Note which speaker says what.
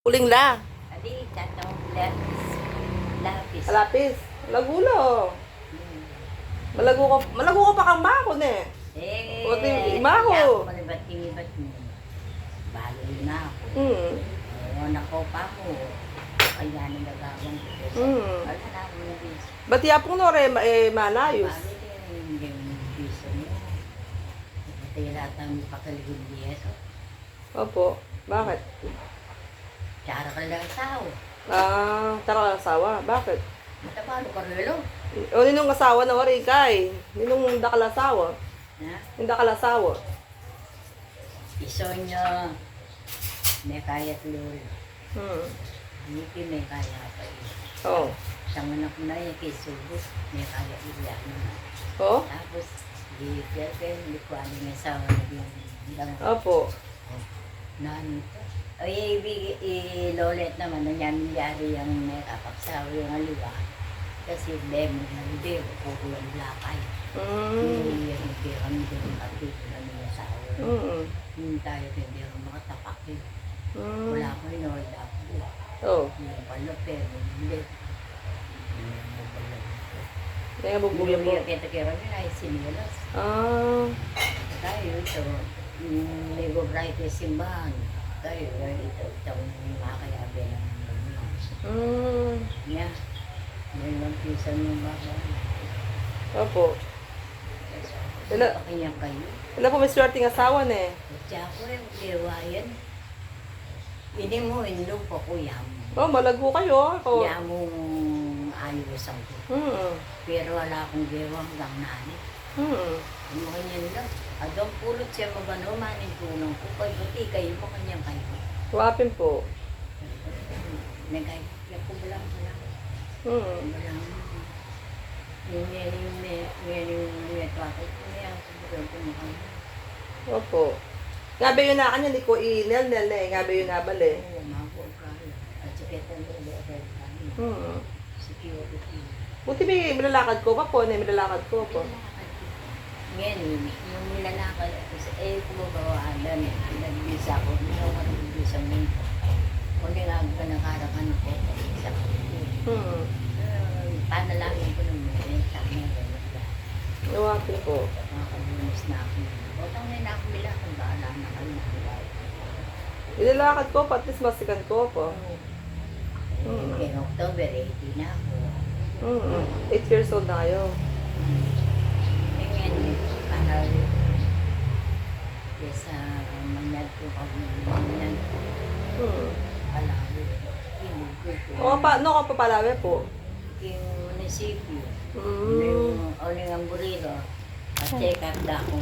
Speaker 1: Uling la.
Speaker 2: Adi, tatong lapis. Lapis.
Speaker 1: Lapis. Lagulo. Malago ka pa kang makon eh. O, imaho.
Speaker 2: Ako malibat-ibat mo. Balo na ako. Nako pa mo. Kaya nang nagawang ko. Wala na ako ng bis.
Speaker 1: Ba't yapong nore manayos?
Speaker 2: Balo din yung bis mo. Tira tang pakaligid diyan.
Speaker 1: Opo. Bakit?
Speaker 2: Tsara ka lang tao.
Speaker 1: Tara ka asawa. Bakit?
Speaker 2: Matabalo ka relo.
Speaker 1: O, ninong asawa na wari kay. Ninong dakalasawa.
Speaker 2: Ha?
Speaker 1: Yung dakalasawa.
Speaker 2: Iso nyo. May kaya tulol. Hindi may kaya pa eh.
Speaker 1: Oh.
Speaker 2: Sa manak na yung kisubos, may kaya iya na.
Speaker 1: Oh?
Speaker 2: Tapos, di hindi ko alam yung asawa na yung
Speaker 1: Opo.
Speaker 2: nani ito. Ay, i-lolet naman na niya milyari yung may kapaksawa yung aliwa. Kasi demo na hindi, kukulang lakay. Hindi kami din kapito na yung asawa. Hindi tayo hindi rin makatapak yun. Wala ko yun, wala ako.
Speaker 1: Oh.
Speaker 2: Yung palapin, hindi.
Speaker 1: Kaya bubuyo po.
Speaker 2: Bumibigyan kita kira nila ay sinilas. Tayo ito, Lego Bright yung simbahan. Tayo ito, itong makayabi ng niya. May lampisan ng baka.
Speaker 1: Opo.
Speaker 2: Pakinggan kayo.
Speaker 1: Wala po may swerteng asawa na eh.
Speaker 2: Kaya ko yung liwayan. Ini mo, indong po ko yamo.
Speaker 1: Oh, malago kayo. Ako.
Speaker 2: Yamong ayos ako. Pero wala akong gewang hanggang nani. Ano kanyang lang. Adong pulot siya mabano, manin tulong ko. Kaya buti kayo mo kanyang kayo.
Speaker 1: Wapin po.
Speaker 2: Nagkaya ko balang pala. Balang. Yung ako. Kaya ako balang kumukhang.
Speaker 1: Opo. Ngabe yun na kanya, di ko i-nel-nel na eh. Ngabe yun na bali.
Speaker 2: Oo, mako ka. At saketan ko ba ako security.
Speaker 1: Buti may milalakad ko pa po. May milalakad ko po.
Speaker 2: Ngayon, yung nilalakad, kumabawaan lang eh. Nagbisa ko, hindi ako nagbisa mo. Kung nilagag ka ng karakan ko, nagbisa ko. Panalangin ko ng mga sabi nga gano'n.
Speaker 1: Wapin po.
Speaker 2: Makakalunos na ako. Otang na ako nila kung baala na kayo na nilay.
Speaker 1: Ilalakad ko pa, at least masikan ko po.
Speaker 2: In October, 18 na ako.
Speaker 1: 8 years old na kayo.
Speaker 2: Ngayon, para sa manyad ko kami manyan. Alawi.
Speaker 1: O, paano ka papalawi po?
Speaker 2: Yung munisipyo. Yung uling ang burilo. At check up na ako